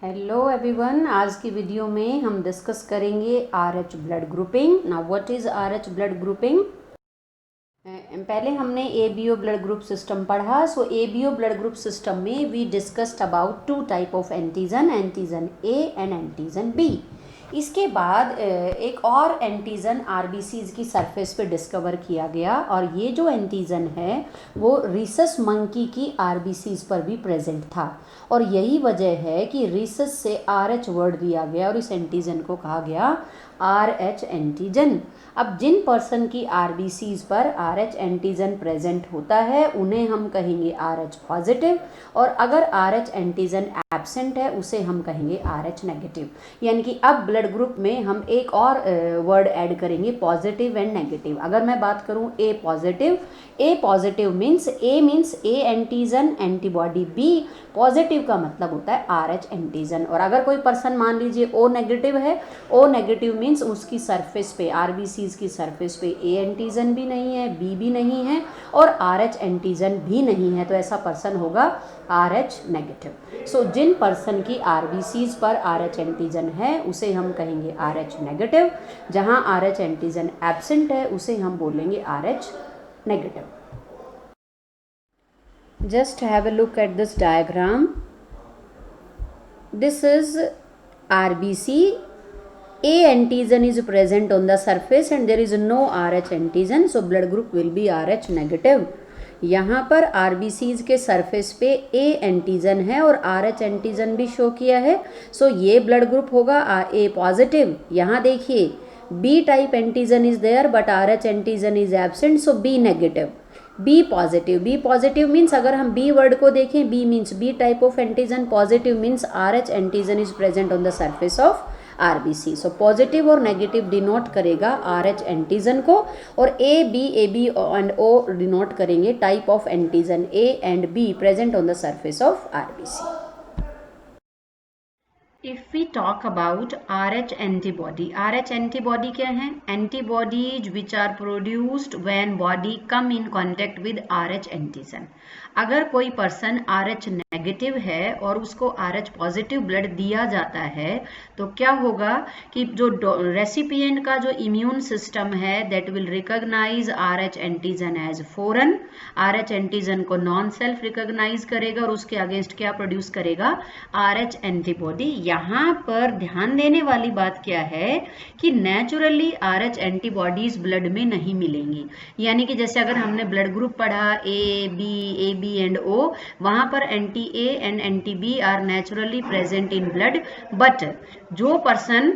Hello everyone, आज की video में हम डिस्कस करेंगे RH blood grouping. Now what is RH blood grouping? पहले हमने ABO ब्लड ग्रुप सिस्टम पढ़ा। So ABO blood group system में we discussed about two type of antigen, antigen A and antigen B। इसके बाद एक और antigen RBCs की surface पे डिस्कवर किया गया, और ये जो एंटीजन है वो रीसस मंकी की RBCs पर भी प्रेजेंट था, और यही वजह है कि रीसस से RH वर्ड दिया गया और इस एंटीजन को कहा गया RH एंटीजन। अब जिन पर्सन की RBCs पर RH एंटीजन प्रेजेंट होता है उन्हें हम कहेंगे RH पॉजिटिव, और अगर RH एंटीजन एब्सेंट है उसे हम कहेंगे RH नेगेटिव। यानी कि अब ब्लड ग्रुप में हम एक और वर्ड ऐड करेंगे, पॉजिटिव एंड नेगेटिव। अगर मैं बात करूं A positive means A antigen antibody B positive का मतलब होता है RH एंटीजन। और अगर कोई पर्सन मान लीजिए O नेगेटिव है, O नेगेटिव मीन्स उसकी सरफेस पे RBCs की सरफेस पे A एंटीजन भी नहीं है, B भी नहीं है और RH एंटीजन भी नहीं है, तो ऐसा पर्सन होगा RH नेगेटिव। सो जिन पर्सन की RBCs पर RH एंटीजन है उसे हम कहेंगे RH नेगेटिव, जहां RH एंटीजन एब्सेंट है उसे हम बोलेंगे RH negative. Just have a look at this diagram. This is RBC. A antigen is present on the surface and there is no RH antigen, so blood group will be RH negative. यहाँ पर RBCs के surface पे A antigen है और RH antigen भी show किया है, so ये ब्लड ग्रुप होगा A पॉजिटिव। यहाँ देखिए B type antigen is there but RH antigen is absent, so B negative. B positive means अगर हम B वर्ड को देखें, B means B type of antigen, positive means RH antigen is present on the surface of RBC। So positive और negative denote करेगा RH antigen को, और AB and O denote करेंगे type of antigen A and B present on the surface of RBC। If we talk about RH antibody क्या है? Antibodies which are produced when body come in contact with RH antigen। अगर कोई person RH negative है और उसको RH positive blood दिया जाता है तो क्या होगा कि जो रेसिपिएंट का जो इम्यून सिस्टम है that will recognise RH antigen as foreign. RH antigen को नॉन सेल्फ रिकॉग्नाइज करेगा और उसके अगेंस्ट क्या प्रोड्यूस करेगा? RH antibody. यहाँ पर ध्यान देने वाली बात क्या है कि नेचुरली RH एंटीबॉडीज ब्लड में नहीं मिलेंगी। यानी कि जैसे अगर हमने ब्लड ग्रुप पढ़ा AB एंड O, वहां पर anti A and anti B are naturally present in blood, but जो पर्सन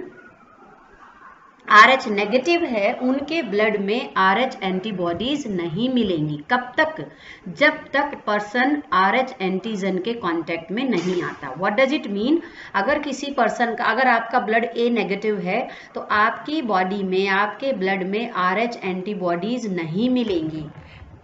RH नेगेटिव है उनके ब्लड में RH एंटीबॉडीज नहीं मिलेंगी। कब तक? जब तक पर्सन RH एंटीजन के कांटेक्ट में नहीं आता। What does it mean? अगर किसी पर्सन का, अगर आपका ब्लड A नेगेटिव है तो आपकी बॉडी में, आपके ब्लड में RH एंटीबॉडीज नहीं मिलेंगी।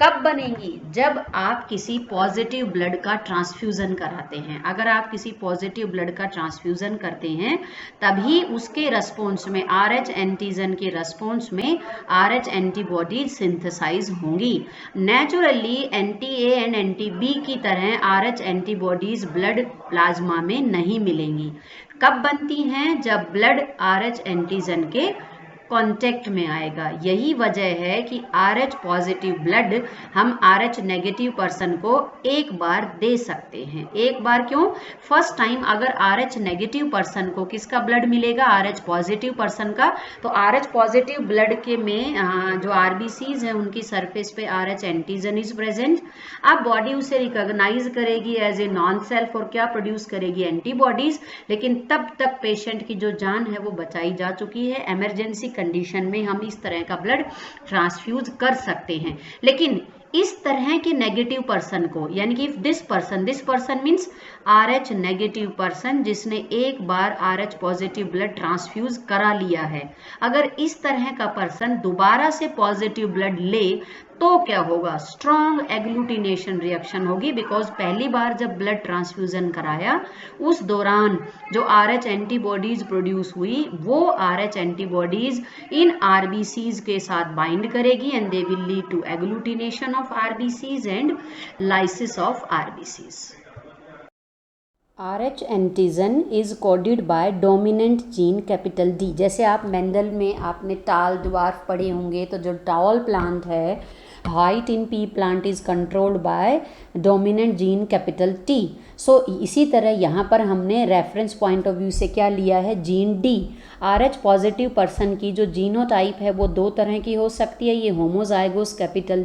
कब बनेंगी? जब आप किसी पॉजिटिव ब्लड का ट्रांसफ्यूजन कराते हैं। अगर आप किसी पॉजिटिव ब्लड का ट्रांसफ्यूजन करते हैं तभी उसके रेस्पॉन्स में, RH एंटीजन के रेस्पॉन्स में RH एंटीबॉडीज सिंथेसाइज होंगी। Naturally anti A and anti B की तरह RH एंटीबॉडीज ब्लड प्लाज्मा में नहीं मिलेंगी। कब बनती हैं? जब ब्लड RH एंटीजन के कांटेक्ट में आएगा। यही वजह है कि RH पॉजिटिव ब्लड हम RH नेगेटिव पर्सन को एक बार दे सकते हैं। एक बार क्यों? फर्स्ट टाइम अगर RH नेगेटिव पर्सन को किसका ब्लड मिलेगा? RH पॉजिटिव पर्सन का। तो RH पॉजिटिव ब्लड के में जो RBCs है उनकी सरफेस पे RH एंटीजन इज प्रेजेंट। अब बॉडी उसे रिकॉग्नाइज करेगी एज ए नॉन सेल्फ और क्या प्रोड्यूस करेगी? एंटीबॉडीज। लेकिन तब तक पेशेंट की जो जान है वो बचाई जा चुकी है। इमरजेंसी कंडीशन में हम इस तरह का ब्लड ट्रांसफ्यूज कर सकते हैं। लेकिन इस तरह के नेगेटिव पर्सन को, यानी कि this person means RH negative person जिसने एक बार RH पॉजिटिव ब्लड ट्रांसफ्यूज करा लिया है, अगर इस तरह का पर्सन दोबारा से पॉजिटिव ब्लड ले तो क्या होगा? स्ट्रॉन्ग एग्लूटिनेशन रिएक्शन होगी, बिकॉज पहली बार जब ब्लड ट्रांसफ्यूजन कराया उस दौरान जो RH एंटीबॉडीज प्रोड्यूस हुई वो RH एंटीबॉडीज इन RBCs के साथ बाइंड करेगी and they will lead to agglutination of RBCs and lysis of RBCs। RH antigen is coded by dominant gene capital D। जैसे आप मेंडल में आपने टाल ड्वार्फ पढ़े होंगे, तो जो टाल प्लांट है, height in P plant is controlled by dominant gene capital T। सो इसी तरह यहाँ पर हमने रेफरेंस पॉइंट ऑफ व्यू से क्या लिया है, gene D। RH positive person की जो जीनोटाइप है वो दो तरह की हो सकती है, ये होमोजाइगोस कैपिटल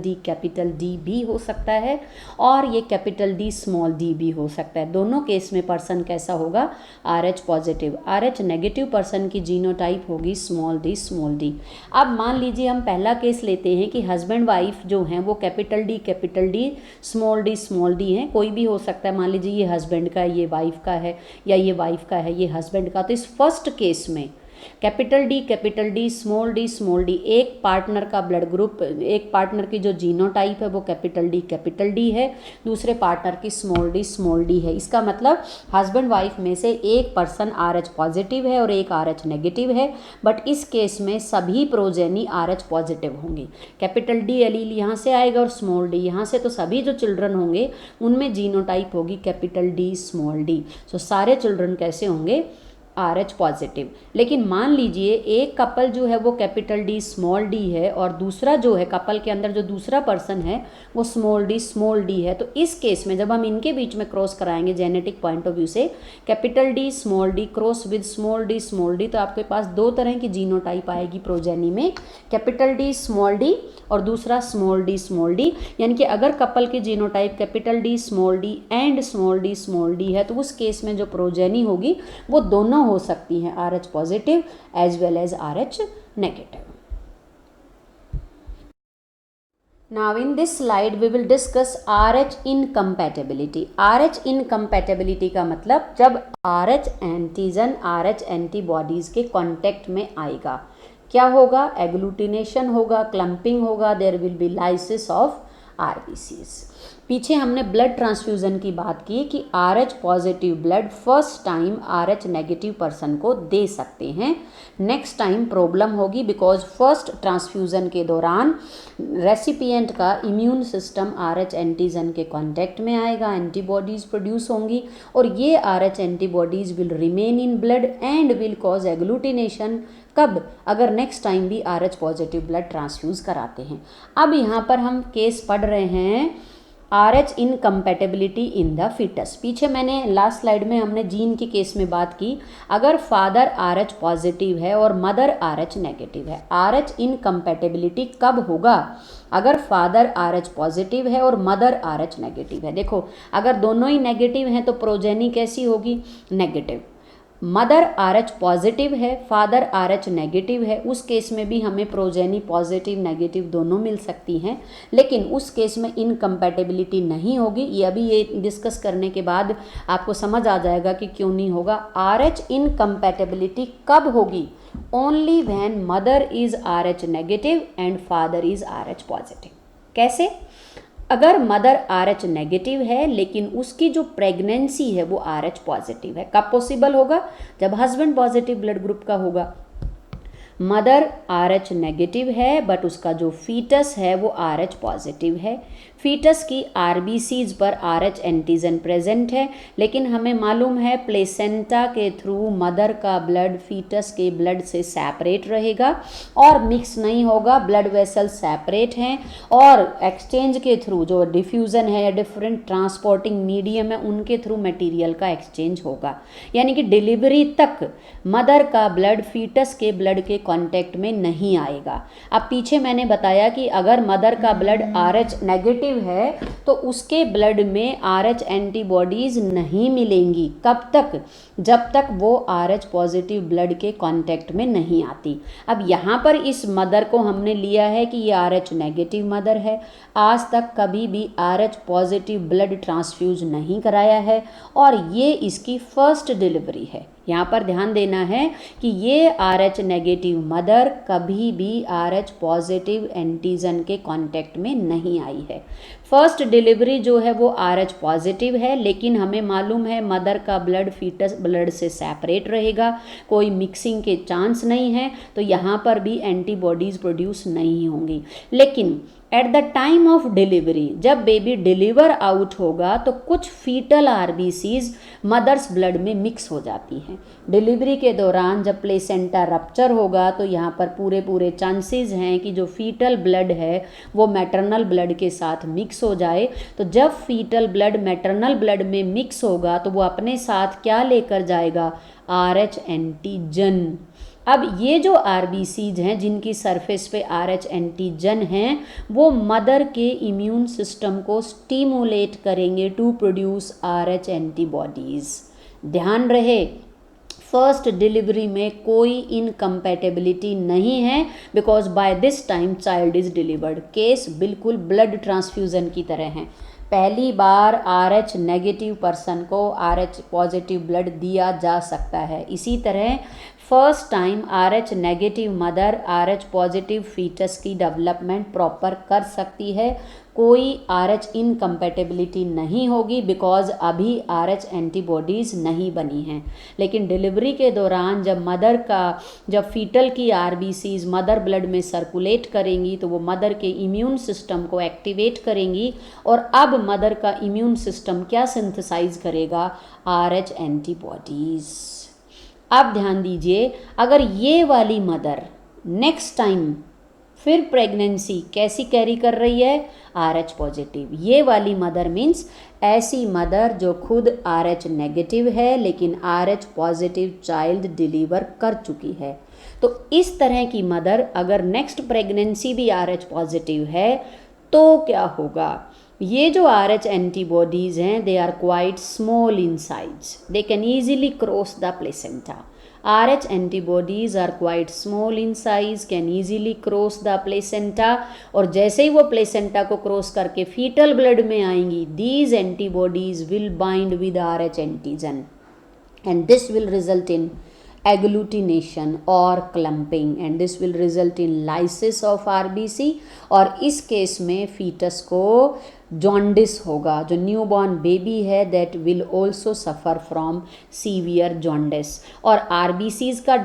D भी हो सकता है, और ये कैपिटल D स्मॉल d भी हो सकता है। दोनों केस में पर्सन कैसा होगा, RH positive. RH negative person की जीनोटाइप होगी स्मॉल d। अब मान लीजिए हम पहला केस लेते हैं कि हस्बैंड वाइफ जो हैं वो कैपिटल D स्मॉल d हैं, कोई भी हो सकता है। मान लीजिए ये हस्बैंड का है, ये वाइफ का है, या ये वाइफ का है, ये हस्बैंड का। तो इस फर्स्ट केस में कैपिटल D स्मॉल d, एक पार्टनर का ब्लड ग्रुप, एक पार्टनर की जो जीनोटाइप है वो कैपिटल D है, दूसरे पार्टनर की स्मॉल d है। इसका मतलब हस्बैंड वाइफ में से एक पर्सन RH पॉजिटिव है और एक RH नेगेटिव है, बट इस केस में सभी प्रोजेनी RH पॉजिटिव होंगी। कैपिटल D एलील यहाँ से आएगा और स्मॉल d यहाँ से, तो सभी जो चिल्ड्रन होंगे उनमें जीनोटाइप होगी कैपिटल D स्मॉल d। सो सारे चिल्ड्रन कैसे होंगे, RH पॉजिटिव। लेकिन मान लीजिए एक कपल जो है वो कैपिटल D स्मॉल d है, और दूसरा जो है कपल के अंदर जो दूसरा पर्सन है वो स्मॉल d है। तो इस केस में जब हम इनके बीच में क्रॉस कराएंगे जेनेटिक पॉइंट ऑफ व्यू से, capital D small d cross with small d, तो आपके पास दो तरह की जीनोटाइप आएगी प्रोजेनी में, कैपिटल D स्मॉल d और दूसरा स्मॉल d। यानी कि अगर कपल की genotype capital D small d and small d है, तो उस केस में जो प्रोजेनी होगी वो दोनों हो सकती हैं, RH positive as well as RH negative. Now in this slide we will discuss RH incompatibility। RH incompatibility का मतलब जब RH एंटीजन RH एंटीबॉडीज के कांटेक्ट में आएगा, क्या होगा, एग्लूटिनेशन होगा, क्लम्पिंग होगा, there will be lysis of RBCs। पीछे हमने ब्लड ट्रांसफ्यूज़न की बात की कि RH positive blood first time RH negative person को दे सकते हैं, नेक्स्ट टाइम प्रॉब्लम होगी, बिकॉज फर्स्ट ट्रांसफ्यूज़न के दौरान रेसिपिएंट का इम्यून सिस्टम RH एंटीजन के कांटेक्ट में आएगा, एंटीबॉडीज़ प्रोड्यूस होंगी, और ये RH antibodies will remain in blood and will cause agglutination. कब, अगर नेक्स्ट टाइम भी RH पॉजिटिव ब्लड ट्रांसफ्यूज़ कराते हैं। अब यहाँ पर हम केस पढ़ रहे हैं RH incompatibility in the foetus. पीछे मैंने लास्ट स्लाइड में हमने जीन के केस में बात की, अगर फादर RH पॉजिटिव है और मदर RH नेगेटिव है, RH इनकम्पैटिबिलिटी कब होगा, अगर फादर RH पॉजिटिव है और मदर RH नेगेटिव है। देखो अगर दोनों ही नेगेटिव हैं तो प्रोजेनी कैसी होगी, नेगेटिव। मदर RH पॉजिटिव है, फादर RH नेगेटिव है, उस केस में भी हमें प्रोजेनी पॉजिटिव नेगेटिव दोनों मिल सकती हैं, लेकिन उस केस में इनकम्पैटिबिलिटी नहीं होगी। ये अभी ये डिस्कस करने के बाद आपको समझ आ जाएगा कि क्यों नहीं होगा। RH इनकम्पैटिबिलिटी कब होगी, only when mother is RH negative and father is RH positive. कैसे, अगर मदर RH नेगेटिव है लेकिन उसकी जो प्रेगनेंसी है वो RH पॉजिटिव है, कब पॉसिबल होगा, जब हस्बैंड पॉजिटिव ब्लड ग्रुप का होगा। मदर RH नेगेटिव है बट उसका जो फीटस है वो RH पॉजिटिव है, फीटस की RBCs पर RH एंटीजन प्रेजेंट है, लेकिन हमें मालूम है प्लेसेंटा के थ्रू मदर का ब्लड फीटस के ब्लड से सेपरेट रहेगा और मिक्स नहीं होगा, ब्लड वेसल सेपरेट हैं, और एक्सचेंज के थ्रू जो डिफ्यूज़न है या डिफरेंट ट्रांसपोर्टिंग मीडियम है उनके थ्रू मटेरियल का एक्सचेंज होगा। यानी कि डिलीवरी तक मदर का ब्लड फीटस के ब्लड के कांटेक्ट में नहीं आएगा। अब पीछे मैंने बताया कि अगर मदर का ब्लड RH नेगेटिव है तो उसके ब्लड में RH एंटीबॉडीज नहीं मिलेंगी, कब तक, जब तक वो RH पॉजिटिव ब्लड के कांटेक्ट में नहीं आती। अब यहाँ पर इस मदर को हमने लिया है कि ये RH नेगेटिव मदर है, आज तक कभी भी RH पॉजिटिव ब्लड ट्रांसफ्यूज नहीं कराया है और ये इसकी फर्स्ट डिलीवरी है। यहाँ पर ध्यान देना है कि ये RH नेगेटिव मदर कभी भी RH पॉजिटिव एंटीजन के कांटेक्ट में नहीं आई है। फर्स्ट डिलीवरी जो है वो RH पॉजिटिव है, लेकिन हमें मालूम है मदर का ब्लड फीटस ब्लड से सेपरेट रहेगा, कोई मिक्सिंग के चांस नहीं है, तो यहाँ पर भी एंटीबॉडीज़ प्रोड्यूस नहीं होंगी। लेकिन at the time of delivery, जब बेबी डिलीवर आउट होगा तो कुछ फीटल आरबीसीज मदर्स ब्लड में मिक्स हो जाती हैं। डिलीवरी के दौरान जब प्लेसेंटा रप्चर होगा तो यहाँ पर पूरे चांसेस हैं कि जो फीटल ब्लड है वो मैटरनल ब्लड के साथ मिक्स हो जाए। तो जब फीटल ब्लड मैटरनल ब्लड में मिक्स होगा तो वो अपने साथ क्या लेकर जाएगा, RH एंटीजन। अब ये जो आरबीसीज हैं जिनकी सरफेस पे RH एंटीजन हैं वो मदर के इम्यून सिस्टम को स्टिमुलेट करेंगे टू प्रोड्यूस RH एंटीबॉडीज। ध्यान रहे, फर्स्ट डिलीवरी में कोई इनकम्पैटिबिलिटी नहीं है because by this time child is delivered. Case बिल्कुल ब्लड ट्रांसफ्यूजन की तरह है। पहली बार RH नेगेटिव पर्सन को RH पॉजिटिव ब्लड दिया जा सकता है। इसी तरह first time RH negative mother RH positive foetus की डेवलपमेंट प्रॉपर कर सकती है। कोई RH इनकम्पैटिबिलिटी नहीं होगी बिकॉज अभी RH एंटीबॉडीज़ नहीं बनी हैं। लेकिन डिलीवरी के दौरान जब फीटल की आरबीसीज मदर ब्लड में सर्कुलेट करेंगी तो वो मदर के इम्यून सिस्टम को एक्टिवेट करेंगी और अब मदर का इम्यून सिस्टम क्या सिंथेसाइज करेगा, RH एंटीबॉडीज़। अब ध्यान दीजिए, अगर ये वाली मदर नेक्स्ट टाइम फिर प्रेगनेंसी कैसी कैरी कर रही है, RH पॉजिटिव, ये वाली मदर मीन्स ऐसी मदर जो खुद RH नेगेटिव है लेकिन RH पॉजिटिव चाइल्ड डिलीवर कर चुकी है। तो इस तरह की मदर अगर नेक्स्ट प्रेगनेंसी भी RH पॉजिटिव है तो क्या होगा, ये जो RH एंटीबॉडीज़ हैं they are quite small in size, they can easily cross the placenta. RH antibodies are quite small in size, can easily cross the placenta, और जैसे ही वो प्लेसेंटा को क्रॉस करके फीटल ब्लड में आएंगी, these antibodies will bind with RH antigen and this will result in agglutination or clumping and this will result in lysis of RBC। और इस case में फीटस को जॉन्डिस होगा, जो न्यूबॉर्न बेबी है that will also suffer from severe jaundice, और RBCs का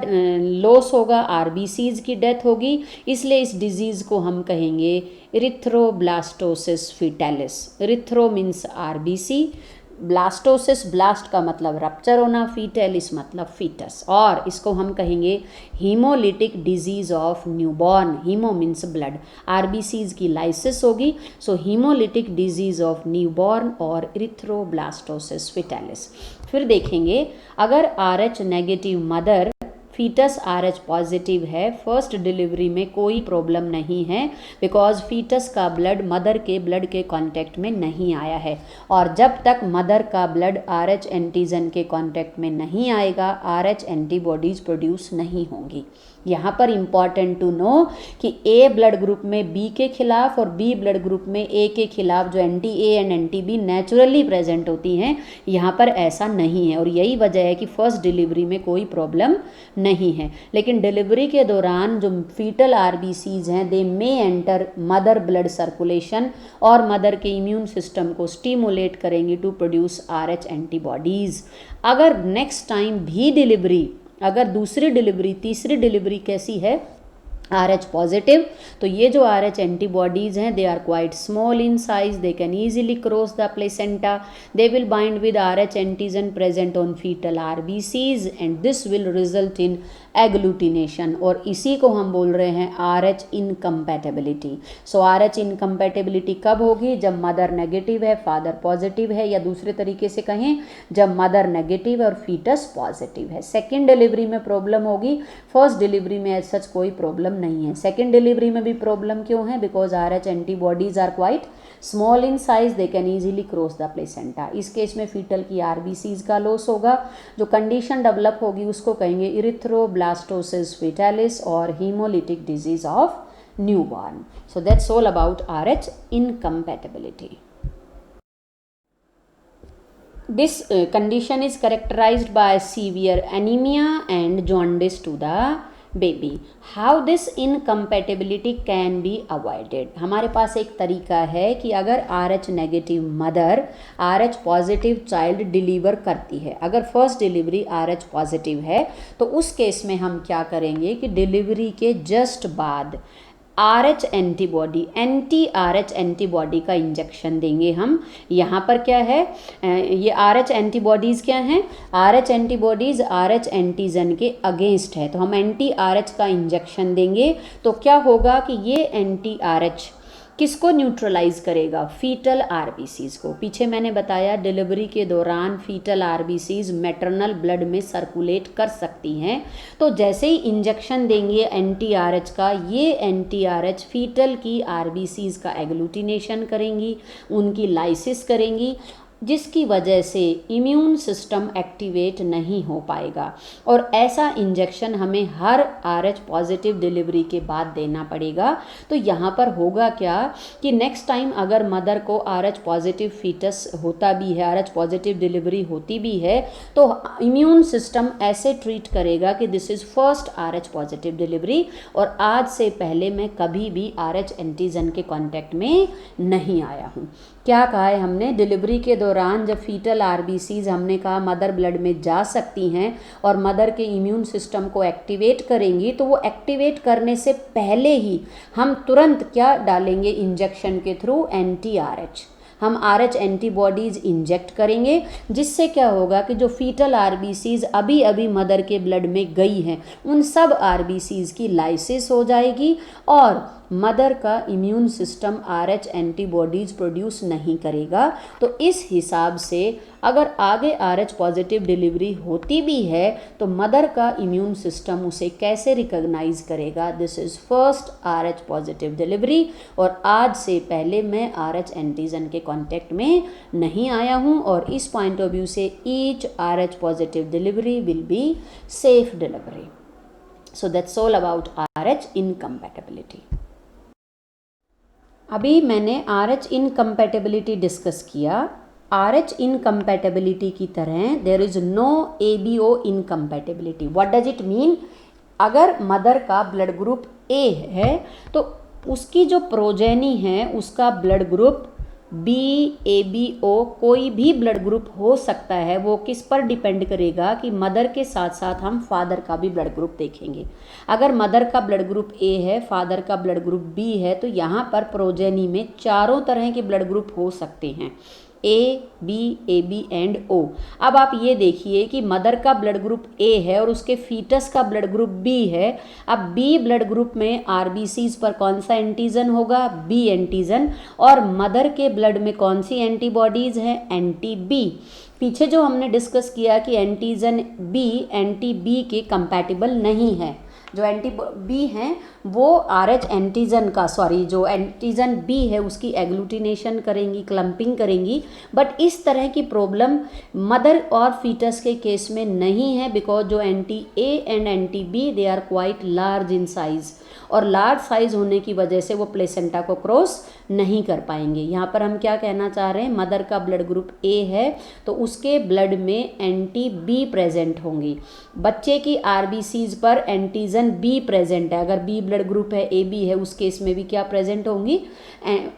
loss होगा, आरबीसीज की डेथ होगी। इसलिए इस डिजीज़ को हम कहेंगे erythroblastosis fetalis. Erythro means RBC, blastosis, blast का मतलब रप्चर होना, फीटैलिस मतलब फीटस, और इसको हम कहेंगे haemolytic disease of newborn. Haemo means blood, RBCs की लाइसिस होगी, so haemolytic disease of newborn और इरिथ्रोब्लास्टोसिस फीटैलिस। फिर देखेंगे अगर RH negative mother foetus RH positive है, फर्स्ट डिलीवरी में कोई प्रॉब्लम नहीं है बिकॉज फीटस का ब्लड मदर के ब्लड के कांटेक्ट में नहीं आया है, और जब तक मदर का ब्लड RH एंटीजन के कांटेक्ट में नहीं आएगा RH एंटीबॉडीज़ प्रोड्यूस नहीं होंगी। यहाँ पर इम्पॉर्टेंट टू नो कि A ब्लड ग्रुप में B के खिलाफ और B ब्लड ग्रुप में A के खिलाफ जो anti A and anti B naturally present होती हैं, यहाँ पर ऐसा नहीं है, और यही वजह है कि फर्स्ट डिलीवरी में कोई प्रॉब्लम नहीं है। लेकिन डिलीवरी के दौरान जो फीटल आरबीसीज हैं दे मे एंटर मदर ब्लड सर्कुलेशन और मदर के इम्यून सिस्टम को स्टिमुलेट करेंगे टू प्रोड्यूस RH एंटीबॉडीज़। अगर नेक्स्ट टाइम भी डिलीवरी, अगर दूसरी डिलीवरी, तीसरी डिलीवरी कैसी है, RH पॉजिटिव, तो ये जो RH एंटीबॉडीज़ हैं they are quite small in size, they can easily cross the placenta, they will bind with RH antigen present on foetal RBCs and this will result in agglutination, और इसी को हम बोल रहे हैं RH incompatibility. So RH incompatibility कब होगी, जब मदर नेगेटिव है, फादर पॉजिटिव है, या दूसरे तरीके से कहें जब मदर नेगेटिव और फीटस पॉजिटिव है। सेकेंड डिलीवरी में प्रॉब्लम होगी, फर्स्ट डिलीवरी में एज सच कोई प्रॉब्लम नहीं है। सेकेंड डिलीवरी में भी प्रॉब्लम क्यों है, because RH antibodies are quite small in size, they can easily cross the placenta. इस केस में फीटल की आरबीसीज का लॉस होगा, जो कंडीशन डेवलप होगी उसको कहेंगे इरिथ्रोब्लास्टोसिस फीटैलिस और haemolytic disease of newborn. So that's all about RH incompatibility. This condition is characterized by severe anemia and jaundice to the baby. How this incompatibility can be avoided? हमारे पास एक तरीका है कि अगर RH negative mother RH positive child deliver करती है, अगर first delivery RH positive है, तो उस केस में हम क्या करेंगे कि डिलीवरी के जस्ट बाद RH antibody, anti RH antibody का इंजेक्शन देंगे हम। यहाँ पर क्या है, ये RH एंटीबॉडीज़ क्या हैं, RH एंटीबॉडीज़ RH एंटीजन के अगेंस्ट है, तो हम एंटी RH का इंजेक्शन देंगे। तो क्या होगा कि ये एंटी RH किसको न्यूट्रलाइज करेगा, फीटल आरबीसीज को। पीछे मैंने बताया डिलीवरी के दौरान फीटल आरबीसीज मैटरनल ब्लड में सर्कुलेट कर सकती हैं। तो जैसे ही इंजेक्शन देंगे एंटी आरएच का, ये एंटी आरएच फीटल की आरबीसीज का एग्लूटिनेशन करेंगी, उनकी लाइसिस करेंगी, जिसकी वजह से इम्यून सिस्टम एक्टिवेट नहीं हो पाएगा। और ऐसा इंजेक्शन हमें हर RH पॉजिटिव डिलीवरी के बाद देना पड़ेगा। तो यहाँ पर होगा क्या कि नेक्स्ट टाइम अगर मदर को RH पॉजिटिव फीटस होता भी है, RH पॉजिटिव डिलीवरी होती भी है, तो इम्यून सिस्टम ऐसे ट्रीट करेगा कि this is first RH positive delivery, और आज से पहले मैं कभी भी RH एंटीजन के कॉन्टैक्ट में नहीं आया हूँ। क्या कहा है हमने, डिलीवरी के दौरान जब फीटल आरबीसीज हमने कहा मदर ब्लड में जा सकती हैं और मदर के इम्यून सिस्टम को एक्टिवेट करेंगी, तो वो एक्टिवेट करने से पहले ही हम तुरंत क्या डालेंगे इंजेक्शन के थ्रू, एंटी RH। हम RH एंटीबॉडीज़ इंजेक्ट करेंगे, जिससे क्या होगा कि जो फीटल आरबीसीज अभी अभी मदर के ब्लड में गई हैं, उन सब आरबीसीज की लाइसिस हो जाएगी और मदर का immune system RH antibodies produce नहीं करेगा। तो इस हिसाब से अगर आगे RH पॉजिटिव डिलीवरी होती भी है तो मदर का इम्यून सिस्टम उसे कैसे रिकॉग्नाइज करेगा, this is first RH positive delivery, और आज से पहले मैं RH एंटीजन के कॉन्टैक्ट में नहीं आया हूँ, और इस पॉइंट ऑफ व्यू से each RH positive delivery will be safe delivery. So that's all about RH incompatibility. अभी मैंने RH इनकम्पैटिबिलिटी डिस्कस किया। RH इनकम्पैटिबिलिटी की तरह there is no ABO incompatibility. What does it mean, अगर mother का blood group A है तो उसकी जो प्रोजेनी है उसका ब्लड ग्रुप B, ABO कोई भी ब्लड ग्रुप हो सकता है। वो किस पर डिपेंड करेगा कि मदर के साथ साथ हम फादर का भी ब्लड ग्रुप देखेंगे। अगर मदर का ब्लड ग्रुप A है, फादर का ब्लड ग्रुप B है, तो यहाँ पर प्रोजेनी में चारों तरह के ब्लड ग्रुप हो सकते हैं, A, B, AB and O। अब आप ये देखिए कि मदर का ब्लड ग्रुप A है और उसके फीटस का ब्लड ग्रुप B है। अब B ब्लड ग्रुप में आरबीसीज पर कौन सा एंटीजन होगा, B एंटीजन, और मदर के ब्लड में कौन सी एंटीबॉडीज हैं, एंटी B। पीछे जो हमने डिस्कस किया कि एंटीजन B एंटी B के कंपैटिबल नहीं है, जो एंटी B हैं वो RH एंटीजन का जो एंटीजन B है उसकी एग्लूटिनेशन करेंगी, क्लम्पिंग करेंगी। बट इस तरह की प्रॉब्लम मदर और फीटस के केस में नहीं है, बिकॉज जो anti A and anti B they are quite large in size, और लार्ज साइज होने की वजह से वो प्लेसेंटा को क्रॉस नहीं कर पाएंगे। यहाँ पर हम क्या कहना चाह रहे हैं, मदर का ब्लड ग्रुप A है तो उसके ब्लड में एंटी B प्रेजेंट होंगी, बच्चे की आरबीसीज पर एंटीजन B प्रेजेंट है। अगर B ब्लड ग्रुप है, AB है, उस केस में भी क्या प्रेजेंट होंगी,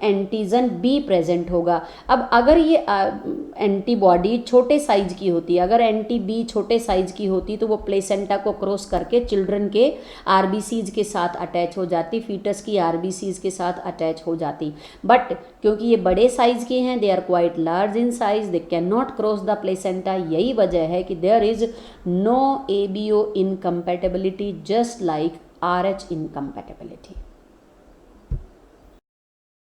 एंटीजन B प्रेजेंट होगा। अब अगर ये एंटीबॉडी छोटे साइज की होती है, अगर एंटी B छोटे साइज की होती तो वो प्लेसेंटा को क्रॉस करके चिल्ड्रन के आरबीसीज के साथ अटैच हो जाती, फीटस की आरबीसीज के साथ अटैच हो जाती। बट क्योंकि ये बड़े साइज के हैं, they are quite large in size, they can not cross the placenta. यही वजह है कि there is no ABO incompatibility just like RH incompatibility.